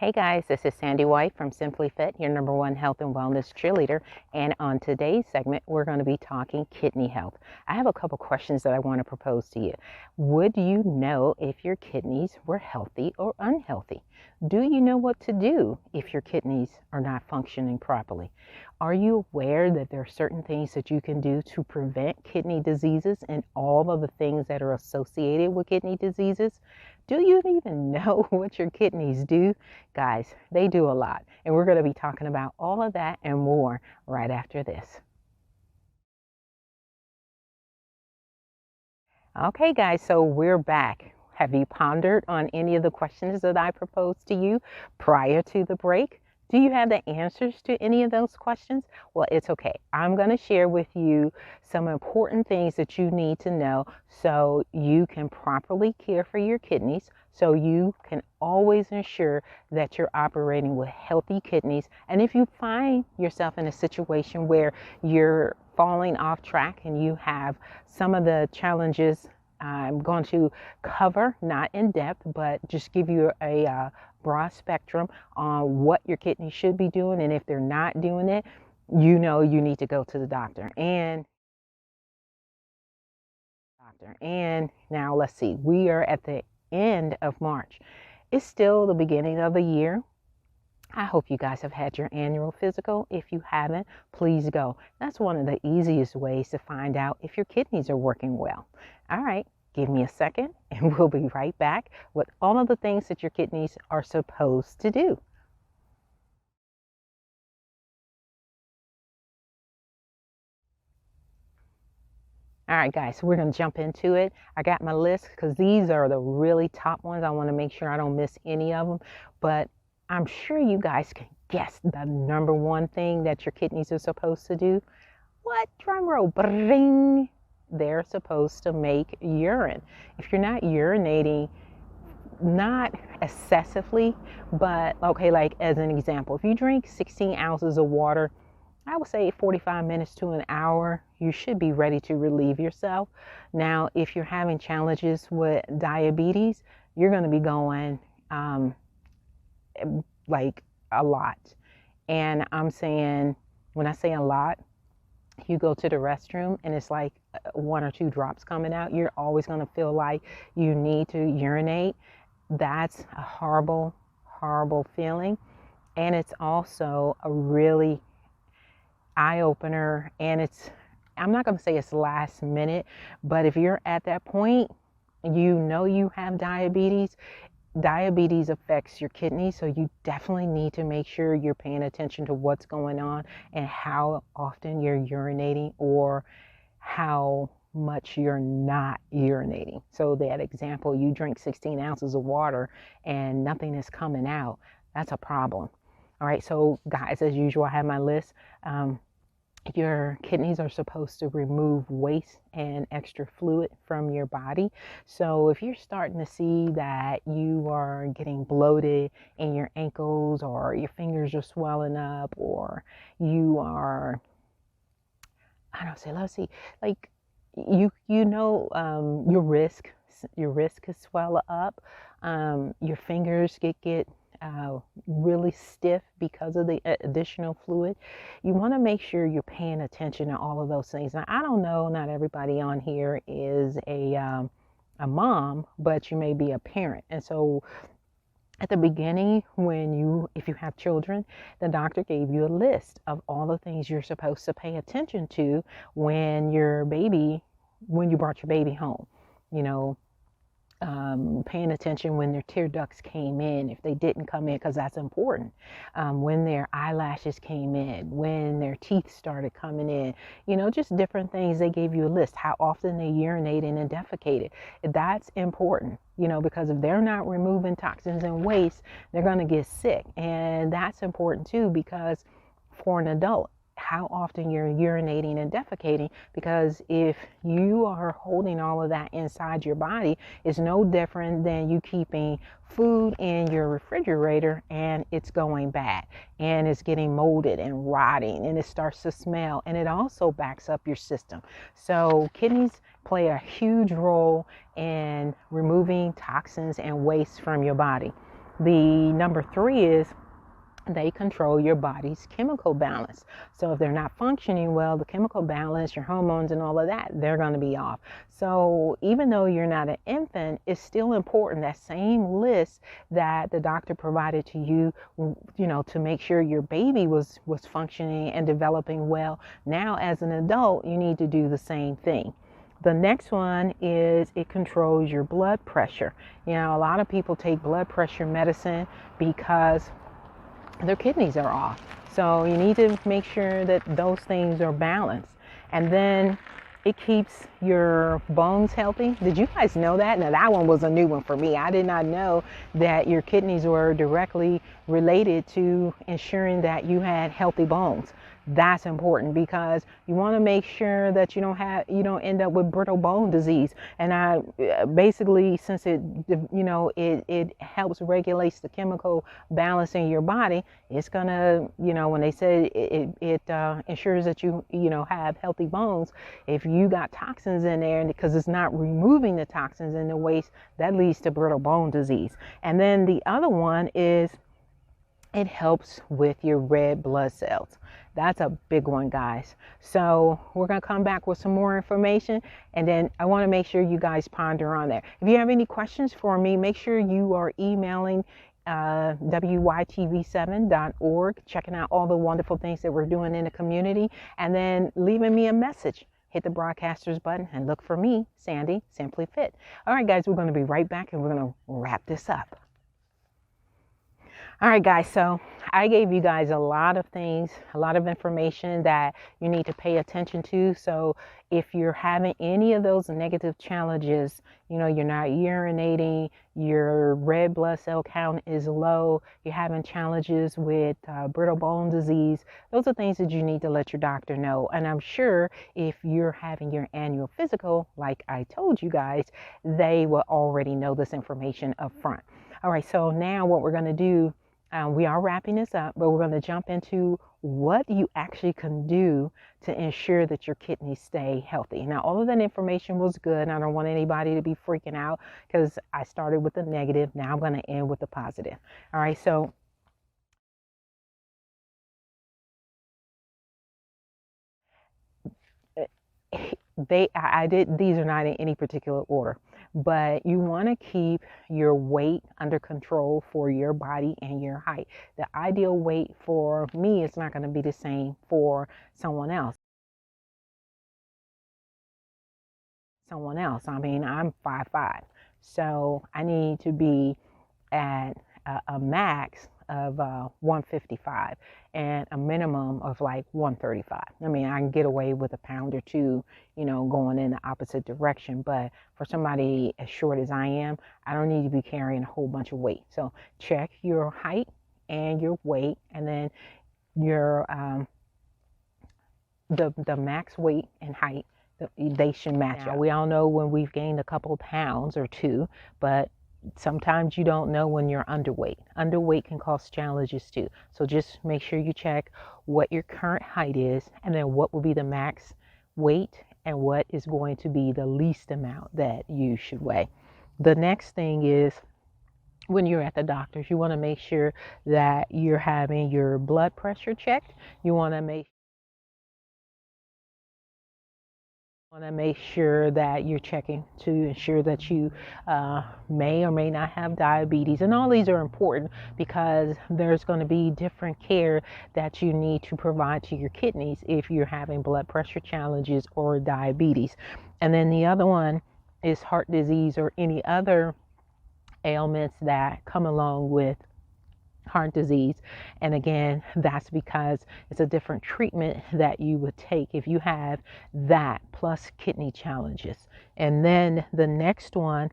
Hey guys, this is Sandy White from Simply Fit, your number one health and wellness cheerleader. And on today's segment, we're going to be talking kidney health. I have a couple questions that I want to propose to you. Would you know if your kidneys were healthy or unhealthy? Do you know what to do if your kidneys are not functioning properly? Are you aware that there are certain things that you can do to prevent kidney diseases and all of the things that are associated with kidney diseases? Do you even know what your kidneys do? Guys, they do a lot. And we're going to be talking about all of that and more right after this. Okay, guys, so we're back. Have you pondered on any of the questions that I proposed to you prior to the break? Do you have the answers to any of those questions? Well, it's okay. I'm going to share with you some important things that you need to know so you can properly care for your kidneys, so you can always ensure that you're operating with healthy kidneys. And if you find yourself in a situation where you're falling off track and you have some of the challenges I'm going to cover, not in depth, but just give you a broad spectrum on what your kidneys should be doing. And if they're not doing it, you know you need to go to the doctor. And now let's see, we are at the end of March. It's still the beginning of the year. I hope you guys have had your annual physical. If you haven't, please go. That's one of the easiest ways to find out if your kidneys are working well. All right, give me a second and we'll be right back with all of the things that your kidneys are supposed to do. All right, guys, so we're going to jump into it. I got my list because these are the really top ones. I want to make sure I don't miss any of them, but I'm sure you guys can guess the number one thing that your kidneys are supposed to do. What? Drum roll. Bring. They're supposed to make urine. If you're not urinating, not excessively, but okay, like as an example, if you drink 16 ounces of water, I would say 45 minutes to an hour, you should be ready to relieve yourself. Now, if you're having challenges with diabetes, you're going to be going like a lot. And I'm saying, when I say a lot, you go to the restroom and it's like one or two drops coming out, you're always going to feel like you need to urinate. That's a horrible, horrible feeling. And it's also a really eye opener. And I'm not going to say it's last minute, but if you're at that point, you know you have diabetes. Diabetes affects your kidneys, so you definitely need to make sure you're paying attention to what's going on and how often you're urinating or how much you're not urinating. So that example, you drink 16 ounces of water and nothing is coming out, that's a problem. All right, so guys, as usual, I have my list. Your kidneys are supposed to remove waste and extra fluid from your body. So if you're starting to see that you are getting bloated in your ankles, or your fingers are swelling up, or you are, I don't say, let's see, like your wrist could swell up, your fingers get really stiff because of the additional fluid. You want to make sure you're paying attention to all of those things. Now, I don't know, not everybody on here is a mom, but you may be a parent. And so at the beginning, if you have children, the doctor gave you a list of all the things you're supposed to pay attention to when you brought your baby home. You know, paying attention when their tear ducts came in, if they didn't come in, because that's important. When their eyelashes came in, when their teeth started coming in, just different things. They gave you a list, how often they urinated and defecated. That's important, because if they're not removing toxins and waste, they're going to get sick. And that's important too, because for an adult, how often you're urinating and defecating, because if you are holding all of that inside your body, it's no different than you keeping food in your refrigerator and it's going bad and it's getting molded and rotting and it starts to smell, and it also backs up your system. So kidneys play a huge role in removing toxins and waste from your body. The number 3 is they control your body's chemical balance. So if they're not functioning well, the chemical balance, your hormones and all of that, they're going to be off. So even though you're not an infant, it's still important, that same list that the doctor provided to you, to make sure your baby was functioning and developing well. Now as an adult, you need to do the same thing. The next one is it controls your blood pressure. A lot of people take blood pressure medicine because their kidneys are off. So you need to make sure that those things are balanced. And then it keeps your bones healthy. Did you guys know that? Now that one was a new one for me. I did not know that your kidneys were directly related to ensuring that you had healthy bones. That's important because you want to make sure that you don't end up with brittle bone disease. And I basically, since it helps regulates the chemical balance in your body, it's gonna, when they say it ensures that you have healthy bones. If you got toxins in there, and because it's not removing the toxins in the waste, that leads to brittle bone disease. And then the other one is it helps with your red blood cells. That's a big one, guys. So we're going to come back with some more information, and then I want to make sure you guys ponder on there. If you have any questions for me, make sure you are emailing wytv7.org, checking out all the wonderful things that we're doing in the community, and then leaving me a message. Hit the broadcasters button and look for me, Sandy, Simply Fit. All right, guys, we're going to be right back, and we're going to wrap this up. All right, guys, so I gave you guys a lot of things, a lot of information that you need to pay attention to. So if you're having any of those negative challenges, you're not urinating, your red blood cell count is low, you're having challenges with brittle bone disease, those are things that you need to let your doctor know. And I'm sure if you're having your annual physical, like I told you guys, they will already know this information up front. All right, so now what we're going to do, we are wrapping this up, but we're going to jump into what you actually can do to ensure that your kidneys stay healthy. Now, all of that information was good, and I don't want anybody to be freaking out because I started with the negative. Now I'm going to end with the positive. All right, so I did, these are not in any particular order, but you want to keep your weight under control for your body and your height. The ideal weight for me is not going to be the same for someone else. I mean, I'm 5'5", so I need to be at a max of 155 and a minimum of like 135. I mean, I can get away with a pound or two, going in the opposite direction. But for somebody as short as I am, I don't need to be carrying a whole bunch of weight. So check your height and your weight, and then your the max weight and height. They should match. Now, we all know when we've gained a couple pounds or two, but sometimes you don't know when you're underweight. Underweight can cause challenges too. So just make sure you check what your current height is, and then what will be the max weight and what is going to be the least amount that you should weigh. The next thing is, when you're at the doctor's, you want to make sure that you're having your blood pressure checked. You want to make sure that you're checking to ensure that you may or may not have diabetes. And all these are important because there's going to be different care that you need to provide to your kidneys if you're having blood pressure challenges or diabetes. And then the other one is heart disease or any other ailments that come along with heart disease. And again, that's because it's a different treatment that you would take if you have that plus kidney challenges. And then the next one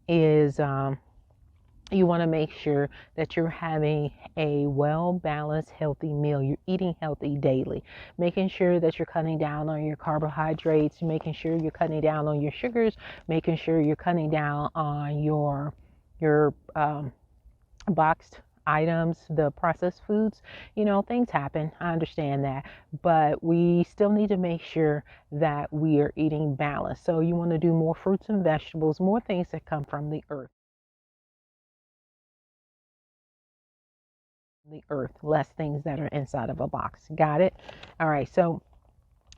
is you want to make sure that you're having a well-balanced, healthy meal. You're eating healthy daily, making sure that you're cutting down on your carbohydrates, making sure you're cutting down on your sugars, making sure you're cutting down on your boxed items, the processed foods. Things happen. I understand that, but we still need to make sure that we are eating balanced. So you want to do more fruits and vegetables, more things that come from the earth. the earth, less things that are inside of a box. Got it? All right. So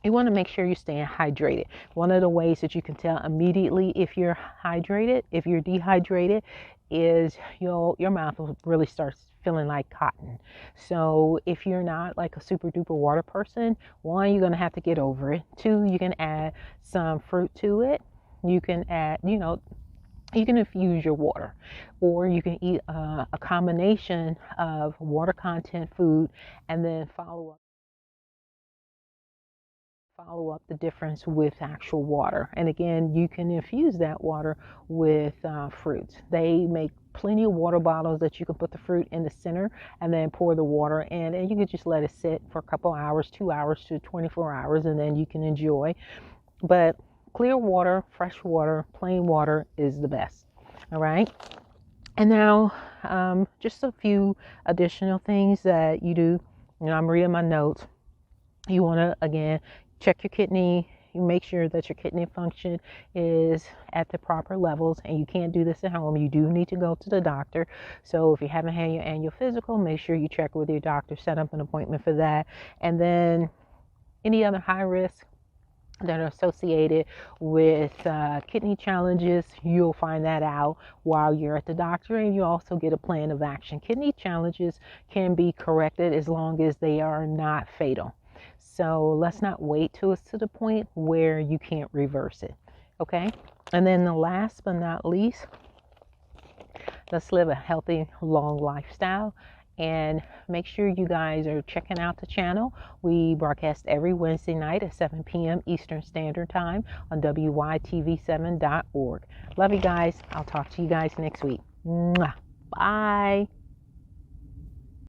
you want to make sure you're staying hydrated. One of the ways that you can tell immediately if you're hydrated, if you're dehydrated, is your mouth will really start feeling like cotton. So if you're not like a super duper water person, one, you're going to have to get over it. Two, you can add some fruit to it. You can add, you can infuse your water, or you can eat a combination of water content food and then follow up the difference with actual water. And again, you can infuse that water with fruits. They make plenty of water bottles that you can put the fruit in the center and then pour the water in, and you can just let it sit for a couple hours, 2 hours to 24 hours, and then you can enjoy. But clear water, fresh water, plain water is the best. All right. And now, just a few additional things that you do. I'm reading my notes. You want to, again, check your kidney. You make sure that your kidney function is at the proper levels, and you can't do this at home. You do need to go to the doctor. So if you haven't had your annual physical, make sure you check with your doctor, set up an appointment for that. And then any other high risk that are associated with kidney challenges, you'll find that out while you're at the doctor, and you also get a plan of action. Kidney challenges can be corrected as long as they are not fatal. So let's not wait till it's to the point where you can't reverse it. Okay? And then the last but not least, let's live a healthy, long lifestyle. And make sure you guys are checking out the channel. We broadcast every Wednesday night at 7 p.m. Eastern Standard Time on WYTV7.org. Love you guys. I'll talk to you guys next week. Mwah. Bye.